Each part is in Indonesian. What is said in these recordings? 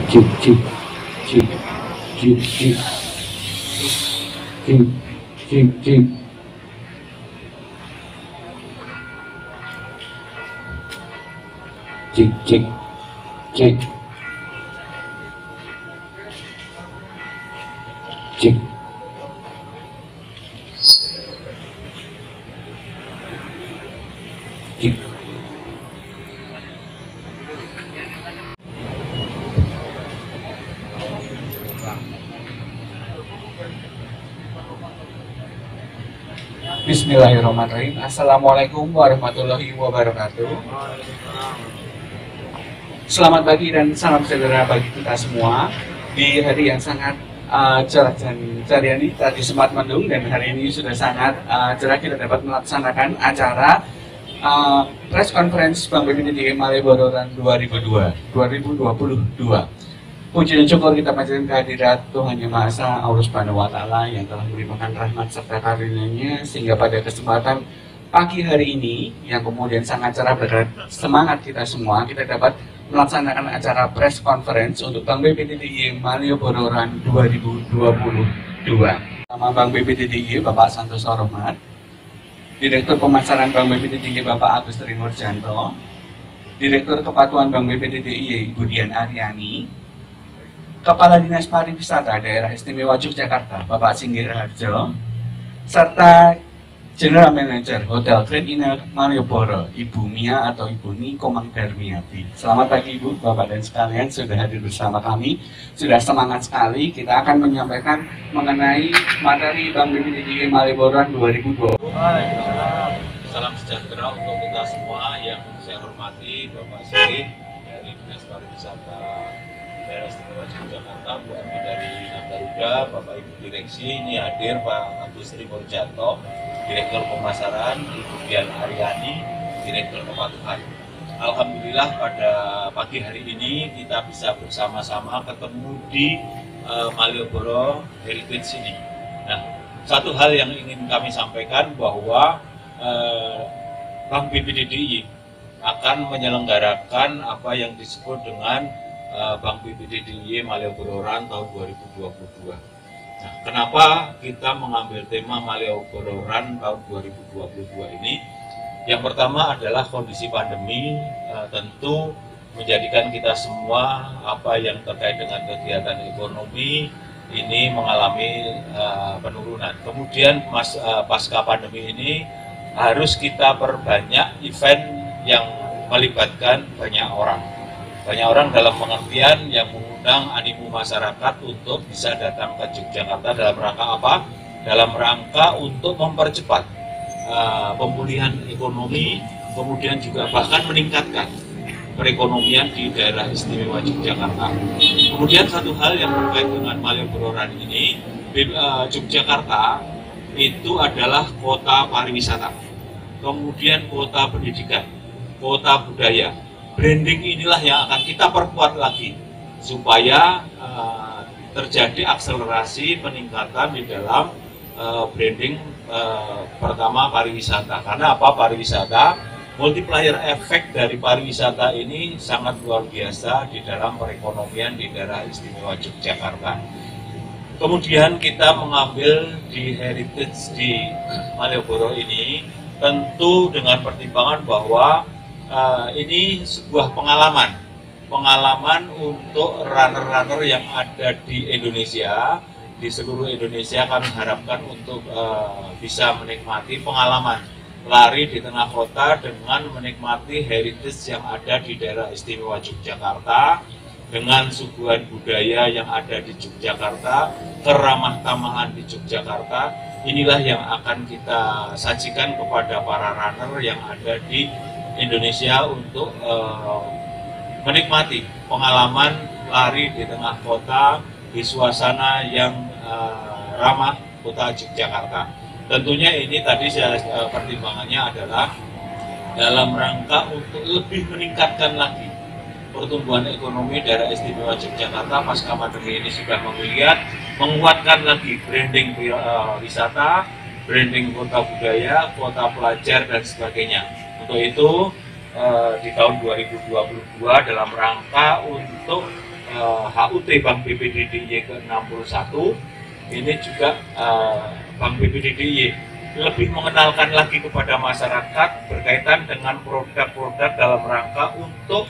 cik cik cik cik cik cik cik cik cik cik cik cik. Cik. Bismillahirrahmanirrahim. Assalamualaikum warahmatullahi wabarakatuh. Selamat pagi dan salam sejahtera bagi kita semua di hari yang sangat cerah dan ceria ini. Tadi sempat mendung dan hari ini sudah sangat cerah, kita dapat melaksanakan acara press conference Bank BPTDI Malioboro 2022. Puji dan syukur kita panjatkan kehadirat Tuhan Yang Maha Esa, Allah Subhanahu wa Ta'ala, yang telah memberikan rahmat serta karunia-Nya sehingga pada kesempatan pagi hari ini yang kemudian sangat cerah berkat semangat kita semua, kita dapat melaksanakan acara press conference untuk Bank BPTDI Malioboro 2022. Nama Bank BPTDI Bapak Santoso Rohmat, Direktur Pemasaran Bank BPTDI Bapak Agus Tri Nurjanto, Direktur Kepatuhan Bank BPTDI Ibu Dian Aryani, Kepala Dinas Pariwisata Daerah Istimewa Yogyakarta Bapak Singgir Harjo, serta General Manager Hotel Grand Inner Malioboro Ibu Mia atau Ibu Niko Mangdarmiati. Selamat pagi Ibu, Bapak dan sekalian, sudah hadir bersama kami, sudah semangat sekali. Kita akan menyampaikan mengenai materi Bank BPTDI Malioboro 2020. Salam sejahtera untuk kita semua. Yang saya hormati Bapak Singgir dari Dinas Pariwisata Daerah Istimewa Yogyakarta, Bu Ami dari Garuda, Bapak Ibu Direksi, ini hadir Pak Agus Tri Nurjanto, Direktur Pemasaran, Ibu Dian Aryani, Direktur Kepatuhan. Alhamdulillah pada pagi hari ini kita bisa bersama-sama ketemu di Malioboro Heritage ini. Nah, satu hal yang ingin kami sampaikan bahwa Bank BPTDI akan menyelenggarakan apa yang disebut dengan Bank BPTDI Malioboro tahun 2022. Nah, kenapa kita mengambil tema Malioboro tahun 2022 ini? Yang pertama adalah kondisi pandemi tentu menjadikan kita semua apa yang terkait dengan kegiatan ekonomi ini mengalami penurunan. Kemudian pasca pandemi ini harus kita perbanyak event yang melibatkan banyak orang. Banyak orang dalam pengertian yang mengundang animo masyarakat untuk bisa datang ke Yogyakarta dalam rangka apa? Dalam rangka untuk mempercepat pemulihan ekonomi, kemudian juga bahkan meningkatkan perekonomian di daerah istimewa Yogyakarta. Kemudian satu hal yang terkait dengan Malioboro ini, Yogyakarta itu adalah kota pariwisata, kemudian kota pendidikan, kota budaya. Branding inilah yang akan kita perkuat lagi supaya terjadi akselerasi peningkatan di dalam branding pertama pariwisata. Karena apa? Pariwisata, multiplier efek dari pariwisata ini sangat luar biasa di dalam perekonomian di daerah istimewa Yogyakarta. Kemudian kita mengambil di heritage di Malioboro ini tentu dengan pertimbangan bahwa ini sebuah pengalaman untuk runner-runner yang ada di Indonesia, di seluruh Indonesia. Kami harapkan untuk bisa menikmati pengalaman lari di tengah kota dengan menikmati heritage yang ada di daerah istimewa Yogyakarta, dengan suguhan budaya yang ada di Yogyakarta, keramah tamahan di Yogyakarta. Inilah yang akan kita sajikan kepada para runner yang ada di Indonesia untuk menikmati pengalaman lari di tengah kota, di suasana yang ramah kota Yogyakarta. Tentunya ini tadi pertimbangannya adalah dalam rangka untuk lebih meningkatkan lagi pertumbuhan ekonomi daerah istimewa Yogyakarta pasca pandemi ini sudah menguatkan lagi branding wisata, branding kota budaya, kota pelajar dan sebagainya. Untuk itu di tahun 2022 dalam rangka untuk HUT Bank BPD DIY ke-61, ini juga Bank BPD DIY lebih mengenalkan lagi kepada masyarakat berkaitan dengan produk-produk dalam rangka untuk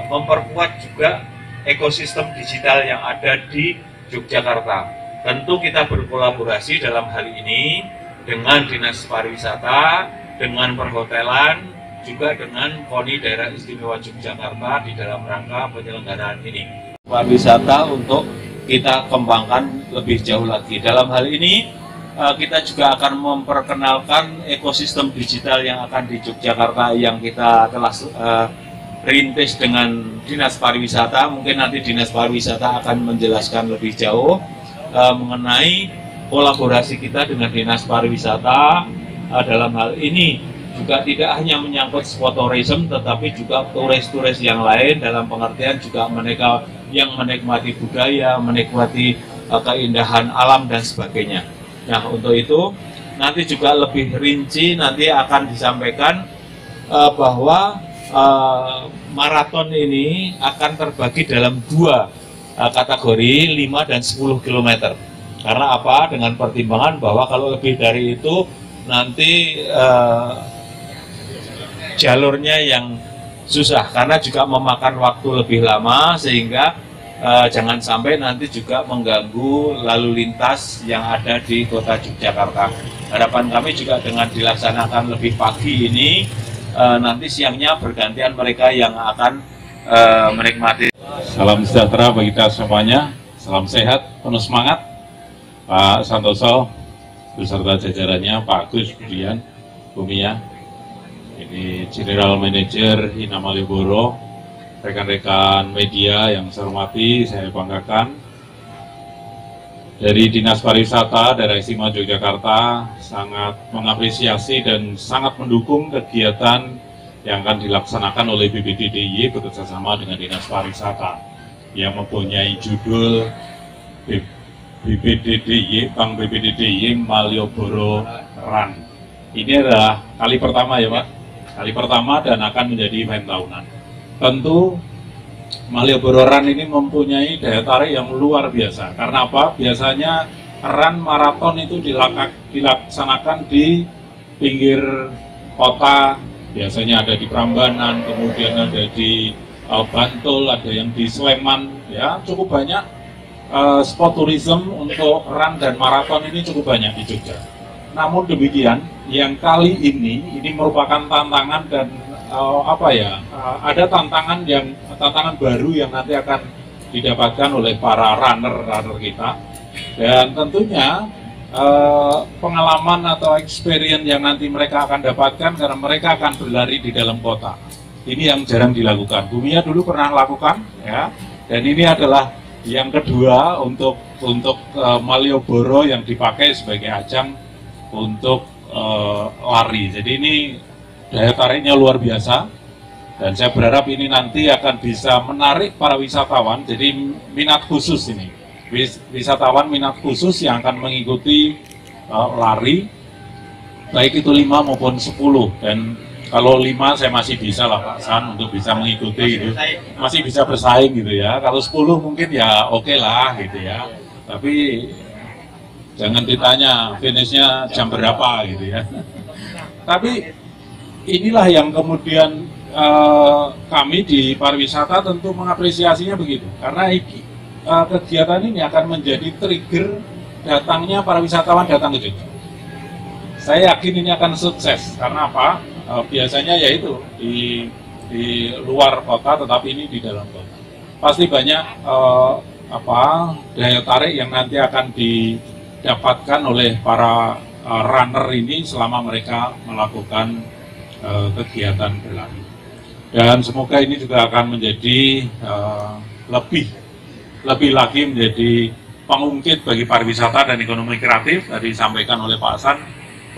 memperkuat juga ekosistem digital yang ada di Yogyakarta. Tentu kita berkolaborasi dalam hal ini dengan Dinas Pariwisata, dengan perhotelan, juga dengan KONI Daerah Istimewa Yogyakarta di dalam rangka penyelenggaraan ini. Pariwisata untuk kita kembangkan lebih jauh lagi. Dalam hal ini kita juga akan memperkenalkan ekosistem digital yang akan di Yogyakarta yang kita telah rintis dengan Dinas Pariwisata. Mungkin nanti Dinas Pariwisata akan menjelaskan lebih jauh mengenai kolaborasi kita dengan Dinas Pariwisata dalam hal ini. Juga tidak hanya menyangkut sport tourism, tetapi juga turis-turis yang lain dalam pengertian juga mereka yang menikmati budaya, menikmati keindahan alam dan sebagainya. Nah, untuk itu nanti juga lebih rinci nanti akan disampaikan bahwa maraton ini akan terbagi dalam dua kategori, 5 dan 10 km. Karena apa? Dengan pertimbangan bahwa kalau lebih dari itu nanti jalurnya yang susah karena juga memakan waktu lebih lama, sehingga jangan sampai nanti juga mengganggu lalu lintas yang ada di kota Yogyakarta. Harapan kami juga dengan dilaksanakan lebih pagi ini, nanti siangnya bergantian mereka yang akan menikmati. Salam sejahtera bagi kita semuanya, salam sehat, penuh semangat. Pak Santoso beserta jajarannya, Pak Agus, Budian, Bu Mia, ini General Manager Ina Malioboro, rekan-rekan media yang saya hormati, saya banggakan. Dari Dinas Pariwisata Daerah Istimewa Yogyakarta sangat mengapresiasi dan sangat mendukung kegiatan yang akan dilaksanakan oleh BPD DIY bekerjasama dengan Dinas Pariwisata yang mempunyai judul BPD DIY, Bank BPD DIY Malioboro Run. Ini adalah kali pertama ya Pak, kali pertama dan akan menjadi event tahunan. Tentu Malioboro Run ini mempunyai daya tarik yang luar biasa. Karena apa? Biasanya run maraton itu dilaksanakan di pinggir kota, biasanya ada di Prambanan, kemudian ada di Bantul, ada yang di Sleman, ya cukup banyak spot tourism untuk run dan maraton ini cukup banyak di Jogja. Namun demikian, yang kali ini merupakan tantangan dan ada tantangan baru yang nanti akan didapatkan oleh para runner kita, dan tentunya pengalaman atau experience yang nanti mereka akan dapatkan karena mereka akan berlari di dalam kota. Ini yang jarang dilakukan. Bu Mia dulu pernah lakukan, ya, dan ini adalah yang kedua untuk Malioboro yang dipakai sebagai ajang untuk lari. Jadi ini daya tariknya luar biasa, dan saya berharap ini nanti akan bisa menarik para wisatawan. Jadi minat khusus ini, wisatawan minat khusus yang akan mengikuti lari, baik itu 5 maupun 10. Dan kalau 5 saya masih bisa lah Pak San untuk bisa mengikuti gitu, masih bisa bersaing gitu ya. Kalau 10 mungkin ya oke lah gitu ya, tapi jangan ditanya finishnya jam berapa gitu ya. Tapi inilah yang kemudian kami di pariwisata tentu mengapresiasinya begitu, karena kegiatan ini akan menjadi trigger datangnya para wisatawan datang ke Jogja. Saya yakin ini akan sukses, karena apa? Biasanya yaitu di luar kota, tetapi ini di dalam kota. Pasti banyak daya tarik yang nanti akan didapatkan oleh para runner ini selama mereka melakukan kegiatan berlari. Dan semoga ini juga akan menjadi lebih lagi menjadi pengungkit bagi pariwisata dan ekonomi kreatif. Tadi disampaikan oleh Pak Hasan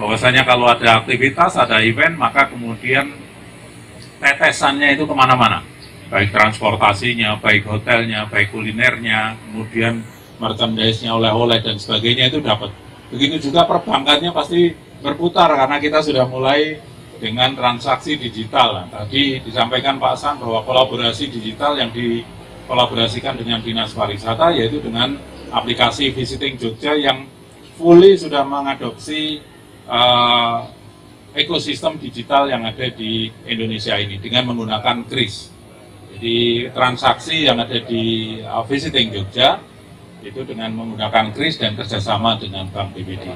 bahwasanya kalau ada aktivitas, ada event, maka kemudian tetesannya itu kemana-mana, baik transportasinya, baik hotelnya, baik kulinernya, kemudian merchandise-nya, oleh-oleh dan sebagainya itu dapat. Begitu juga perbankannya pasti berputar karena kita sudah mulai dengan transaksi digital. Tadi disampaikan Pak San bahwa kolaborasi digital yang kolaborasikan dengan Dinas Pariwisata, yaitu dengan aplikasi Visiting Jogja yang fully sudah mengadopsi ekosistem digital yang ada di Indonesia ini dengan menggunakan KRIS. Jadi transaksi yang ada di Visiting Jogja itu dengan menggunakan KRIS dan kerjasama dengan Bank BPD.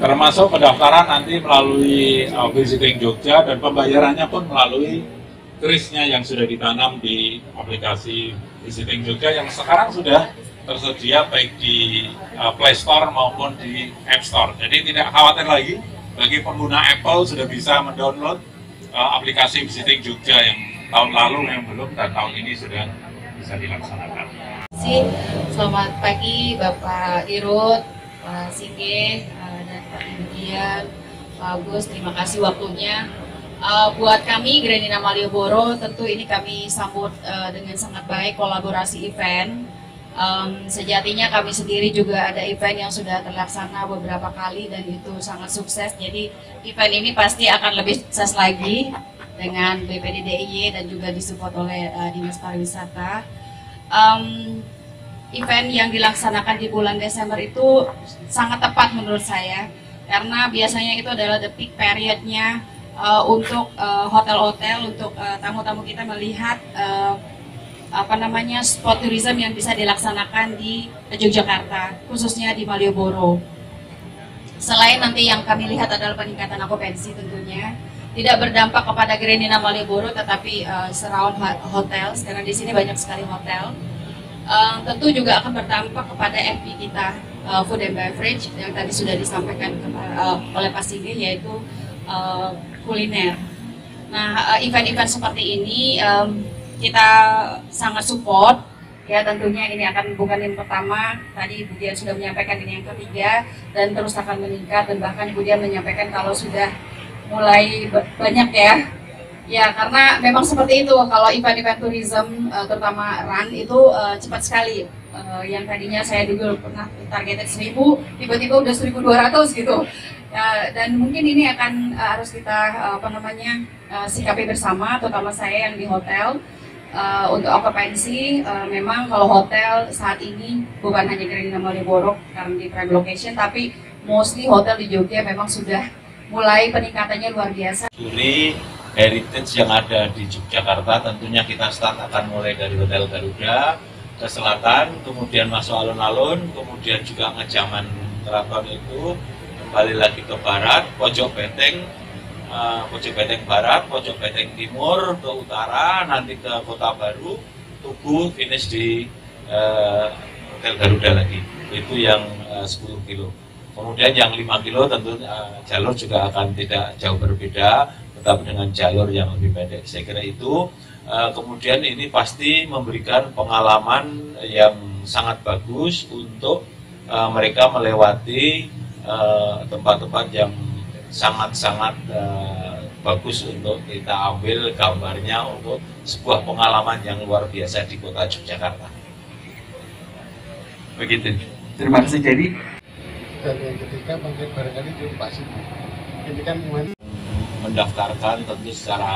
Termasuk pendaftaran nanti melalui Visiting Jogja dan pembayarannya pun melalui KRIS-nya yang sudah ditanam di aplikasi Visiting Jogja yang sekarang sudah tersedia baik di Play Store maupun di App Store. Jadi tidak khawatir lagi bagi pengguna Apple sudah bisa mendownload aplikasi Visiting Jogja yang tahun lalu yang belum dan tahun ini sudah bisa dilaksanakan. Selamat pagi Bapak Dirut, Pak Singgih, dan Pak Indian, Pak Agus, terima kasih waktunya. Buat kami Grenina Malioboro tentu ini kami sambut dengan sangat baik kolaborasi event. Sejatinya kami sendiri juga ada event yang sudah terlaksana beberapa kali dan itu sangat sukses. Jadi event ini pasti akan lebih sukses lagi dengan BPD DIY dan juga disupport oleh Dinas Pariwisata. Event yang dilaksanakan di bulan Desember itu sangat tepat menurut saya karena biasanya itu adalah the peak periodnya untuk hotel-hotel, untuk tamu-tamu kita melihat spot tourism yang bisa dilaksanakan di Yogyakarta, khususnya di Malioboro. Selain nanti yang kami lihat adalah peningkatan okupansi tentunya, tidak berdampak kepada Grenina Malioboro, tetapi surround hotel. Sekarang di sini banyak sekali hotel. Tentu juga akan berdampak kepada FB kita, food and beverage yang tadi sudah disampaikan oleh Pak Singgih, yaitu kuliner. Nah, event-event seperti ini kita sangat support. Ya, tentunya ini akan bukan yang pertama. Tadi Ibu Dian sudah menyampaikan ini yang ketiga dan terus akan meningkat, dan bahkan Ibu Dian menyampaikan kalau sudah mulai banyak ya. Ya, karena memang seperti itu, kalau event-event tourism, terutama run itu cepat sekali. Yang tadinya saya dulu pernah targeted 1000, tiba-tiba udah 1200 gitu. Dan mungkin ini akan harus kita sikapi bersama, terutama saya yang di hotel. Untuk okupansi, memang kalau hotel saat ini bukan hanya Grenina Malioboro karena di prime location, tapi mostly hotel di Jogja memang sudah mulai peningkatannya luar biasa. Heritage yang ada di Yogyakarta tentunya kita start akan mulai dari Hotel Garuda ke selatan, kemudian masuk alun-alun, kemudian juga Ngejaman Keraton itu, kembali lagi ke barat, Pojok Beteng Barat, Pojok Beteng Timur, ke utara, nanti ke Kota Baru, Tugu, finish di Hotel Garuda lagi. Itu yang 10 kilo. Kemudian yang 5 kilo tentu jalur juga akan tidak jauh berbeda, tetap dengan jalur yang lebih pendek. Saya kira itu. Kemudian ini pasti memberikan pengalaman yang sangat bagus untuk mereka melewati tempat-tempat yang sangat-sangat bagus untuk kita ambil gambarnya untuk sebuah pengalaman yang luar biasa di kota Yogyakarta. Begitu. Terima kasih. Jadi dan yang ketiga mungkin barangkali itu Pak Singgih. Ini kan mendaftarkan tentu secara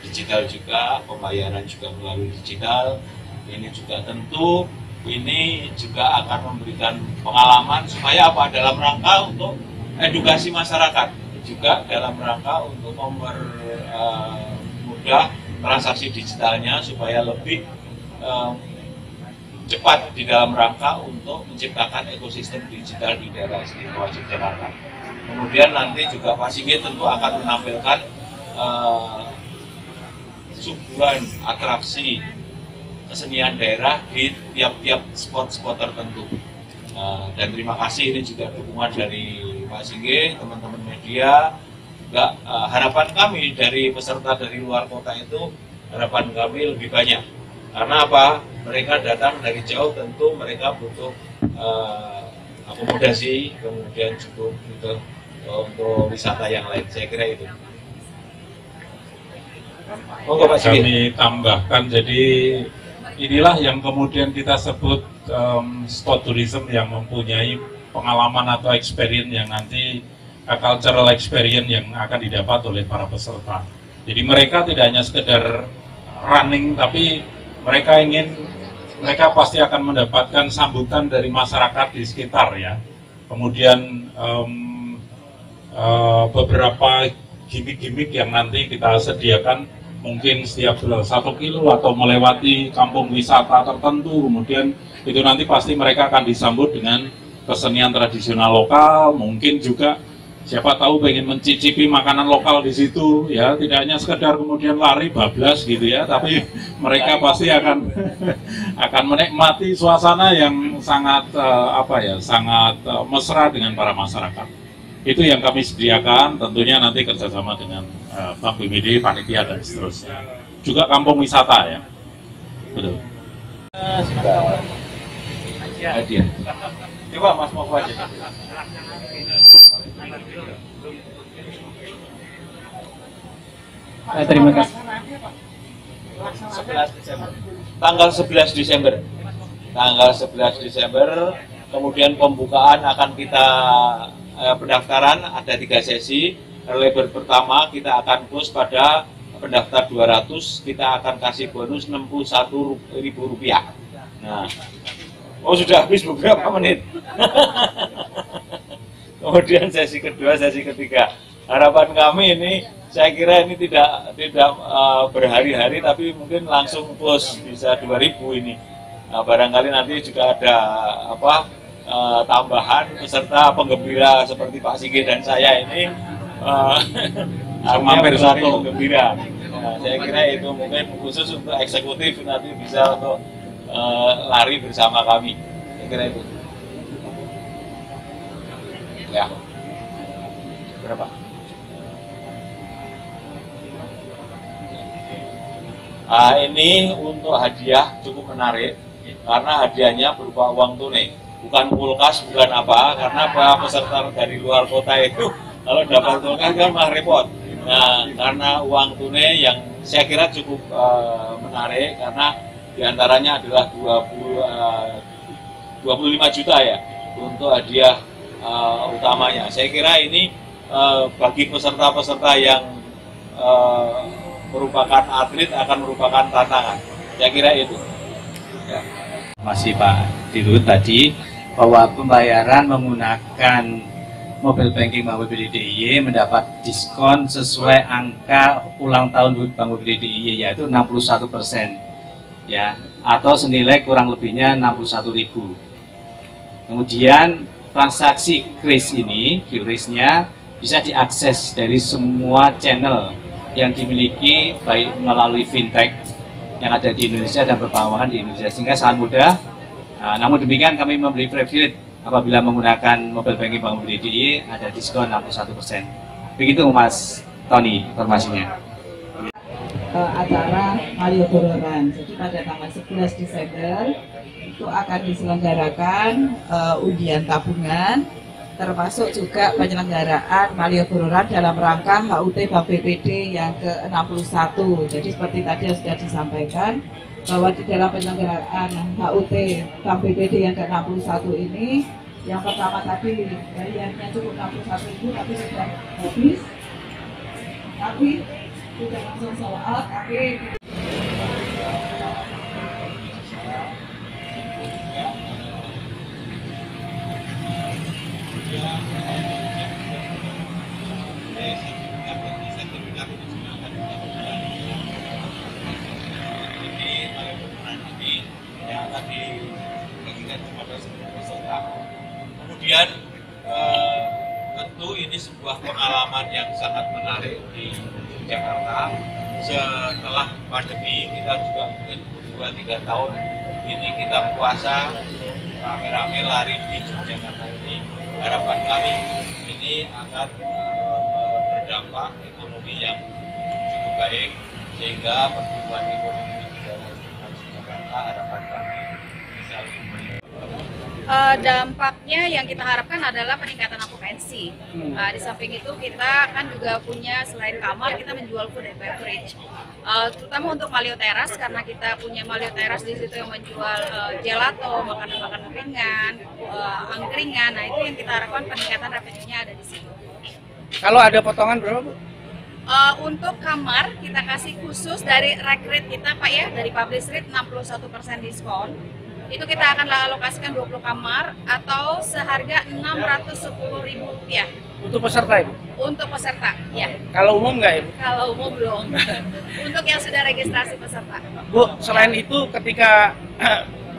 digital juga, pembayaran juga melalui digital. Ini juga tentu ini juga akan memberikan pengalaman supaya apa, dalam rangka untuk edukasi masyarakat, juga dalam rangka untuk mempermudah transaksi digitalnya supaya lebih cepat di dalam rangka untuk menciptakan ekosistem digital di daerah istimewa Yogyakarta. Kemudian nanti juga Pak Singgih tentu akan menampilkan suguhan atraksi kesenian daerah di tiap-tiap spot-spot tertentu. Dan terima kasih, ini juga dukungan dari Pak Singgih, teman-teman media. Juga harapan kami dari peserta dari luar kota itu, harapan kami lebih banyak. Karena apa? Mereka datang dari jauh, tentu mereka butuh akomodasi, kemudian cukup untuk wisata yang lain. Saya kira itu. Kami tambahkan, jadi inilah yang kemudian kita sebut spot tourism yang mempunyai pengalaman atau experience yang nanti cultural experience yang akan didapat oleh para peserta. Jadi mereka tidak hanya sekedar running, tapi mereka pasti akan mendapatkan sambutan dari masyarakat di sekitar ya. Kemudian beberapa gimmick-gimmick yang nanti kita sediakan mungkin setiap 1 kilo atau melewati kampung wisata tertentu, kemudian itu nanti pasti mereka akan disambut dengan kesenian tradisional lokal, mungkin juga siapa tahu pengen mencicipi makanan lokal di situ ya, tidak hanya sekedar kemudian lari bablas gitu ya, tapi mereka pasti akan menikmati suasana yang sangat sangat mesra dengan para masyarakat. Itu yang kami sediakan, tentunya nanti kerjasama dengan Bank BPD, panitia dan seterusnya. Juga kampung wisata ya, betul. Hadiah. Coba Mas mau aja. Terima kasih. 11 Desember. Tanggal 11 Desember. Tanggal 11 Desember. Kemudian pembukaan akan kita pendaftaran ada 3 sesi. Label pertama kita akan close pada pendaftar 200, kita akan kasih bonus Rp61.000. Nah, sudah habis beberapa menit. Kemudian sesi kedua, sesi ketiga. Harapan kami ini, saya kira ini tidak berhari-hari, tapi mungkin langsung close bisa 2.000 ini. Nah, barangkali nanti juga ada tambahan peserta penggembira seperti Pak Sigit dan saya ini. Mampir satu gembira. Nah, saya kira itu mungkin khusus untuk eksekutif nanti bisa untuk lari bersama kami. Saya kira itu. Ya. Berapa? Ini untuk hadiah cukup menarik karena hadiahnya berupa uang tunai, bukan kulkas, bukan apa, karena peserta dari luar kota itu kalau dapat kulkas kan malah repot. Nah, karena uang tunai yang saya kira cukup menarik karena diantaranya adalah 25 juta ya untuk hadiah utamanya. Saya kira ini bagi peserta-peserta yang merupakan atlet akan merupakan tantangan. Saya kira itu. Ya. Masih Pak Dirut tadi bahwa pembayaran menggunakan Mobile Banking Bank BPD DIY mendapat diskon sesuai angka ulang tahun Bank BPD DIY yaitu 61% ya, atau senilai kurang lebihnya 61.000. Kemudian transaksi QRIS ini, QRIS-nya bisa diakses dari semua channel yang dimiliki baik melalui fintech yang ada di Indonesia dan berbawahan di Indonesia, sehingga sangat mudah. Namun demikian kami memberi privilege apabila menggunakan Mobile Banking Bank BPD ada diskon 61%. Begitu Mas Tony informasinya. Acara Malioboro Run. Jadi pada tanggal 11 Desember itu akan diselenggarakan undian tabungan, termasuk juga penyelenggaraan Malioboro Run dalam rangka HUT Bank BPD yang ke-61. Jadi seperti tadi yang sudah disampaikan, bahwa di dalam penyelenggaraan HUT Bank BPD yang ke-61 ini, yang pertama tadi bayarnya cukup 61.000 tapi sudah habis, tapi sudah langsung soal, tapi kemudian tentu ini sebuah pengalaman yang sangat menarik di Jakarta. Setelah pandemi kita juga mungkin 2-3 tahun ini kita puasa rame-rame lari di Jakarta ini. Harapan kami ini akan berdampak ekonomi yang cukup baik sehingga pertumbuhan ekonomi di Jakarta harapan kami bisa lebih baik. Dampaknya yang kita harapkan adalah peningkatan okupansi. Di samping itu kita kan juga punya selain kamar kita menjual food and beverage, terutama untuk Malio Teras karena kita punya Malio Teras di situ yang menjual gelato, makanan-makanan ringan, angkringan. Nah itu yang kita harapkan peningkatan revenue-nya ada di situ. Kalau ada potongan berapa Bu? Untuk kamar kita kasih khusus dari rack rate kita Pak ya, dari publish rate 61% diskon. Itu kita akan alokasikan 20 kamar atau seharga Rp610.000. Untuk peserta Ibu? Untuk peserta, ya. Kalau umum nggak Ibu? Kalau umum belum. Untuk yang sudah registrasi peserta. Bu, selain itu ketika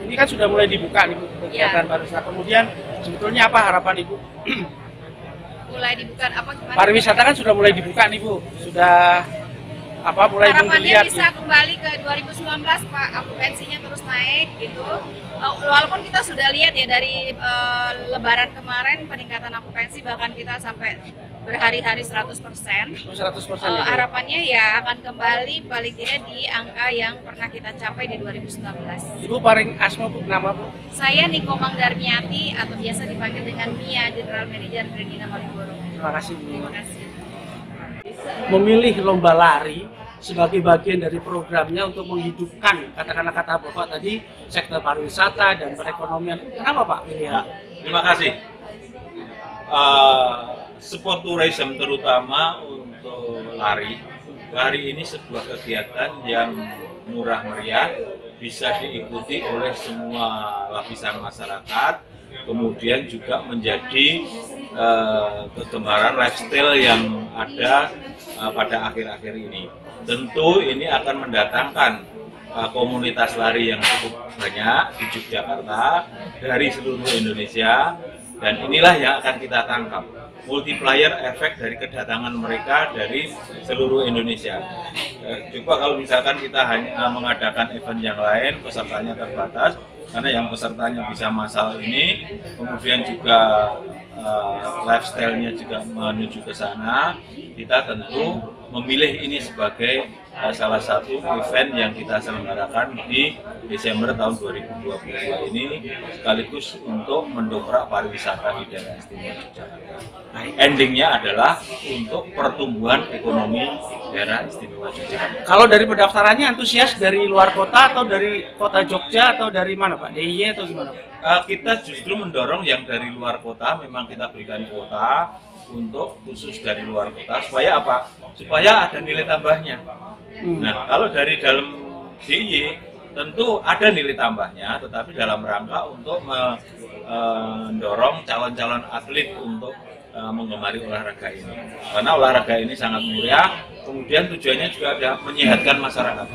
ini kan sudah mulai dibuka nih Bu, kegiatan pariwisata. Kemudian sebetulnya apa harapan Ibu? Mulai dibuka apa gimana? Pariwisata kan sudah mulai dibuka nih Bu, sudah mulai harapannya menggeliat bisa kembali ke 2019 Pak, okupansinya terus naik gitu. Walaupun kita sudah lihat ya dari Lebaran kemarin peningkatan okupansi bahkan kita sampai berhari-hari 100%. 100%. Harapannya ya akan kembali paling tidak di angka yang pernah kita capai di 2019. Ibu paling asma Bu, nama Bu? Saya Niko Mangdarmiati atau biasa dipanggil dengan Mia, General Manager Greenina Malioboro. Terima kasih Bu. Terima kasih. Memilih lomba lari sebagai bagian dari programnya untuk menghidupkan katakanlah kata Bapak tadi sektor pariwisata dan perekonomian. Kenapa Pak pilih? Terima kasih. Sport tourism terutama untuk lari. Lari ini sebuah kegiatan yang murah meriah, bisa diikuti oleh semua lapisan masyarakat, kemudian juga menjadi kegemaran lifestyle yang ada pada akhir-akhir ini. Tentu ini akan mendatangkan komunitas lari yang cukup banyak di Yogyakarta dari seluruh Indonesia, dan inilah yang akan kita tangkap multiplier efek dari kedatangan mereka dari seluruh Indonesia. Coba kalau misalkan kita hanya mengadakan event yang lain, pesertanya terbatas, karena yang pesertanya bisa massal ini, kemudian juga lifestyle-nya juga menuju ke sana, kita tentu memilih ini sebagai salah satu event yang kita selenggarakan di Desember tahun 2022 ini, sekaligus untuk mendongkrak pariwisata di daerah istimewa Yogyakarta. Endingnya adalah untuk pertumbuhan ekonomi daerah istimewa Yogyakarta. Kalau dari pendaftarannya antusias dari luar kota atau dari kota Jogja atau dari mana Pak? DIY atau gimana Pak? Kita justru mendorong yang dari luar kota, memang kita berikan kuota untuk khusus dari luar kota, supaya apa? Supaya ada nilai tambahnya. Nah, kalau dari dalam DIY tentu ada nilai tambahnya, tetapi dalam rangka untuk mendorong calon-calon atlet untuk menggemari olahraga ini. Karena olahraga ini sangat murah, kemudian tujuannya juga ada menyehatkan masyarakat.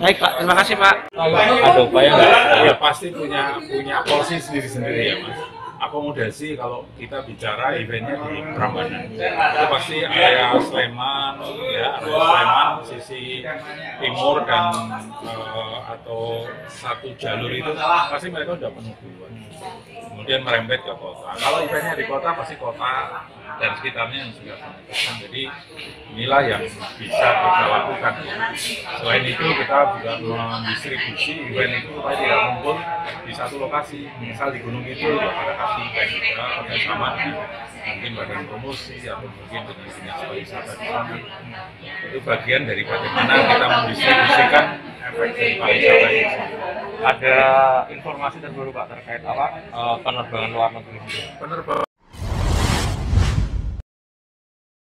Baik Pak, terima kasih Pak. Ada upaya nggak? Ya pasti punya porsi sendiri-sendiri ya Mas. Akomodasi kalau kita bicara eventnya di Prambanan itu pasti area Sleman ya, area Sleman sisi timur dan atau satu jalur itu pasti mereka udah penuh duluan, kemudian merembet ke kota. Kalau eventnya di kota pasti kota dan sekitarnya yang sudah penuh. Jadi inilah yang bisa kita lakukan. Selain itu kita juga mendistribusi event itu supaya tidak kumpul di satu lokasi. Misal di Gunung Kidul pada kasih kita kerjasama mungkin badan promosi atau mungkin dengan dinas pariwisata di sana. Itu bagian dari bagaimana kita mendistribusikan efek dari pariwisata itu. Ada informasi terbaru Pak terkait apa penerbangan luar negeri? Penerbangan